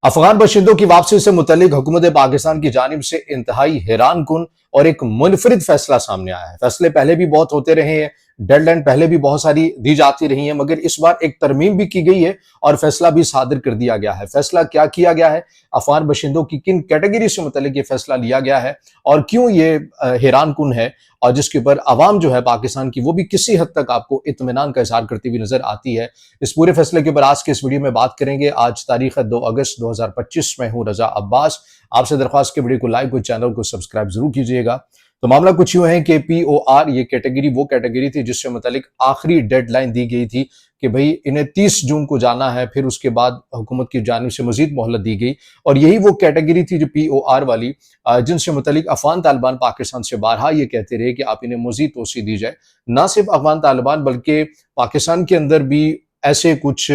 अफगान बाशिंदों की वापसी से मुतल्लिक हुकूमत पाकिस्तान की जानिब से इंतहाई हैरान कुन और एक मुनफरिद फैसला सामने आया है। फैसले पहले भी बहुत होते रहे हैं, डेडलाइन पहले भी बहुत सारी दी जाती रही है, मगर इस बार एक तरमीम भी की गई है और फैसला भी सादिर कर दिया गया है। फैसला क्या किया गया है, अफगान बाशिंदों की किन कैटेगरी से मुतल्लिक ये फैसला लिया गया है और क्यों ये हैरान कुन है, और जिसके ऊपर अवाम जो है पाकिस्तान की वो भी किसी हद तक आपको इत्मीनान का इजहार करती हुई नजर आती है। इस पूरे फैसले के ऊपर आज के इस वीडियो में बात करेंगे। आज तारीख है 2 अगस्त 2025 में हूं रजा अब्बास। आपसे दरख्वास्त के वीडियो को लाइक और चैनल को सब्सक्राइब जरूर कीजिएगा। तो मामला कुछ यूं है कि POR ये कैटेगरी वो कैटेगरी थी जिससे मुतालिक आखिरी डेडलाइन दी गई थी कि भाई इन्हें 30 जून को जाना है। फिर उसके बाद हुकूमत की जानिब से मजीद मोहलत दी गई और यही वो कैटेगरी थी जो POR वाली, जिनसे मुतालिक अफगान तालिबान पाकिस्तान से बारहा ये कहते रहे कि आप इन्हें मजीद तोसी दी जाए। ना सिर्फ अफगान तालिबान बल्कि पाकिस्तान के अंदर भी ऐसे कुछ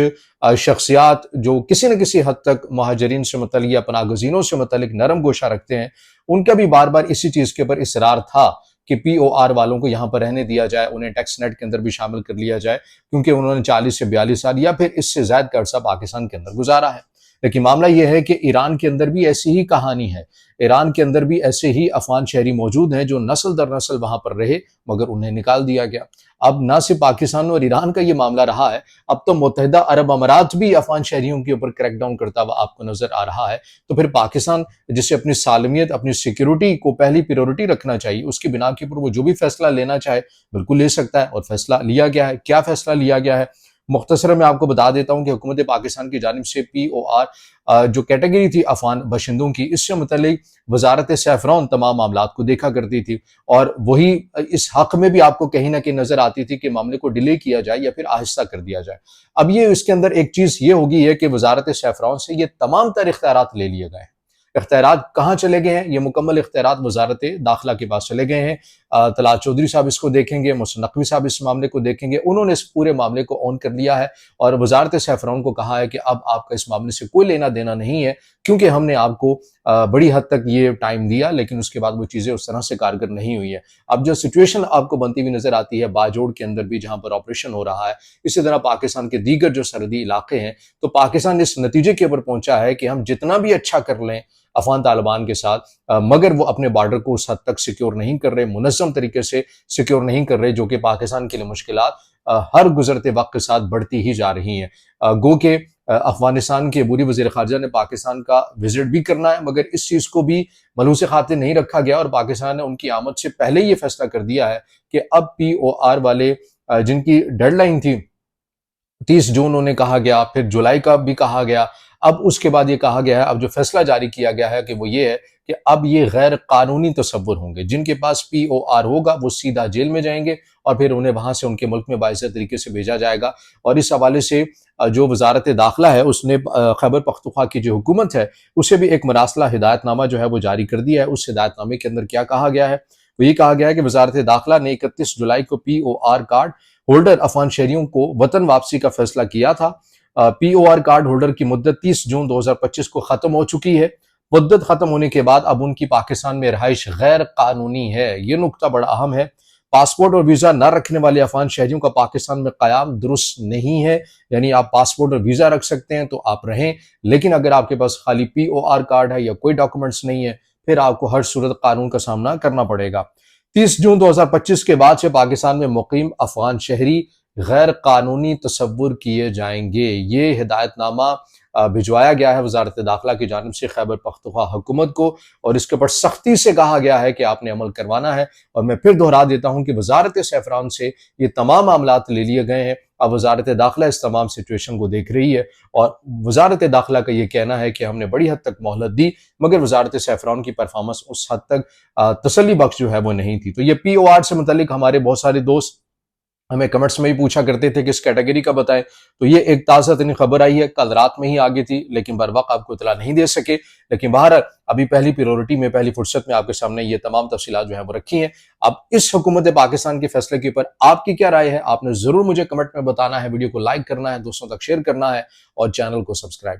शख्सियात जो किसी न किसी हद तक महाजरीन से मुतल्लिक या पनागज़ीनों से मुतल्लिक नरम गोशा रखते हैं, उनका भी बार बार इसी चीज के ऊपर इसरार था कि POR वालों को यहां पर रहने दिया जाए, उन्हें टैक्स नेट के अंदर भी शामिल कर लिया जाए, क्योंकि उन्होंने 40 से 42 साल या फिर इससे ज्यादा का अरसा पाकिस्तान के अंदर गुजारा है। लेकिन मामला यह है कि ईरान के अंदर भी ऐसी ही कहानी है। ईरान के अंदर भी ऐसे ही अफगान शहरी मौजूद हैं जो नस्ल दर नस्ल वहां पर रहे, मगर उन्हें निकाल दिया गया। अब ना सिर्फ पाकिस्तान और ईरान का ये मामला रहा है, अब तो मुत्तहिदा अरब अमारात भी अफगान शहरियों के ऊपर क्रैकडाउन करता हुआ आपको नजर आ रहा है। तो फिर पाकिस्तान, जिसे अपनी सालमियत, अपनी सिक्योरिटी को पहली प्रायोरिटी रखना चाहिए, उसकी बिना के ऊपर वो जो भी फैसला लेना चाहे बिल्कुल ले सकता है और फैसला लिया गया है। क्या फैसला लिया गया है, मुख्तसर मैं आपको बता देता हूं कि हुकूमत पाकिस्तान की जानिब से POR जो कैटेगरी थी अफगान बाशिंदों की, इससे मुतल्लिक वजारत सैफरान तमाम मामलात को देखा करती थी और वही इस हक में भी आपको कहीं ना कहीं नजर आती थी कि मामले को डिले किया जाए या फिर आहिस्ता कर दिया जाए। अब ये इसके अंदर एक चीज ये होगी है कि वजारत सैफरान से ये तमाम तर इख्तियारात ले लिए गए हैं। इख्तियारात कहाँ चले गए हैं, ये मुकम्मल इख्तियारात वजारत दाखिला के पास चले गए हैं। तलाल चौधरी साहब इसको देखेंगे, मोहसिन नकवी साहब इस मामले को देखेंगे। उन्होंने इस पूरे मामले को ऑन कर लिया है और वजारत सैफरान को कहा है कि अब आपका इस मामले से कोई लेना देना नहीं है, क्योंकि हमने आपको बड़ी हद तक ये टाइम दिया, लेकिन उसके बाद वो चीजें उस तरह से कारगर नहीं हुई है। अब जो सिचुएशन आपको बनती हुई नजर आती है बाजोड़ के अंदर भी, जहां पर ऑपरेशन हो रहा है, इसी तरह पाकिस्तान के दीगर जो सरहदी इलाके हैं, तो पाकिस्तान इस नतीजे के ऊपर पहुंचा है कि हम जितना भी अच्छा कर लें अफगान तालिबान के साथ, मगर वो अपने बॉर्डर को उस हद तक सिक्योर नहीं कर रहे, मुनज़्ज़म तरीके से सिक्योर नहीं कर रहे, जो कि पाकिस्तान के लिए मुश्किलात हर गुजरते वक्त के साथ बढ़ती ही जा रही हैं। गो के अफगानिस्तान के अबूरी वज़ीर ख़ारजा ने पाकिस्तान का विजिट भी करना है, मगर इस चीज़ को भी मलूस खातिर नहीं रखा गया और पाकिस्तान ने उनकी आमद से पहले ये फैसला कर दिया है कि अब POR वाले, जिनकी डेडलाइन थी 30 जून उन्हें कहा गया, फिर जुलाई का भी कहा गया, अब उसके बाद ये कहा गया है, अब जो फैसला जारी किया गया है कि वो ये है कि अब ये गैर कानूनी तसव्वुर होंगे। जिनके पास POR होगा वो सीधा जेल में जाएंगे और फिर उन्हें वहां से उनके मुल्क में बाइज़्ज़त तरीके से भेजा जाएगा। और इस हवाले से जो वजारत दाखिला है उसने खैबर पख्तूनख्वा की जो हुकूमत है उसे भी एक मरासला हिदायतनामा जो है वो जारी कर दिया है। उस हिदायतनामे के अंदर क्या कहा गया है, वो ये कहा गया है कि वजारत दाखिला ने 31 जुलाई को POR कार्ड होल्डर अफगान शहरियों को वतन वापसी का फैसला किया था। POR कार्ड होल्डर की मुद्दत 30 जून 2025 को खत्म हो चुकी है। मुद्दत खत्म होने के बाद अब उनकी पाकिस्तान में रहाइश गैर कानूनी है। ये नुकता बड़ा अहम है। पासपोर्ट और वीजा न रखने वाले अफगान शहरियों का पाकिस्तान में कयाम दुरुस्त नहीं है। यानी आप पासपोर्ट और वीजा रख सकते हैं तो आप रहें, लेकिन अगर आपके पास खाली POR कार्ड है या कोई डॉक्यूमेंट्स नहीं है, फिर आपको हर सूरत कानून का सामना करना पड़ेगा। 30 जून 2025 के बाद से पाकिस्तान में मुकीम अफगान शहरी गैर कानूनी तसव्वुर किए जाएंगे। ये हिदायतनामा भिजवाया गया है वजारत दाखिला की जानिब से खैबर पख्तूनख्वा हुकूमत को और इसके ऊपर सख्ती से कहा गया है कि आपने अमल करवाना है। और मैं फिर दोहरा देता हूं कि वजारत सैफरान से ये तमाम मामलात ले लिए गए हैं। अब वजारत दाखिला इस तमाम सिचुएशन को देख रही है और वजारत दाखिला का ये कहना है कि हमने बड़ी हद तक मोहलत दी, मगर वजारत सैफरान की परफॉर्मेंस उस हद तक तसल्ली बख्श जो है वो नहीं थी। तो ये POR से मुतल्लिक हमारे बहुत सारे दोस्त हमें कमेंट्स में ही पूछा करते थे कि इस कैटेगरी का बताएं, तो ये एक ताज़ा तरीन खबर आई है, कल रात में ही आ गई थी, लेकिन बर वक्त आपको इतला नहीं दे सके। लेकिन बाहर अभी पहली प्रायोरिटी में, पहली फुर्सत में आपके सामने ये तमाम तफसीलात जो है वो रखी हैं। अब इस हुकूमत पाकिस्तान के फैसले के ऊपर आपकी क्या राय है, आपने जरूर मुझे कमेंट में बताना है। वीडियो को लाइक करना है, दोस्तों तक शेयर करना है और चैनल को सब्सक्राइब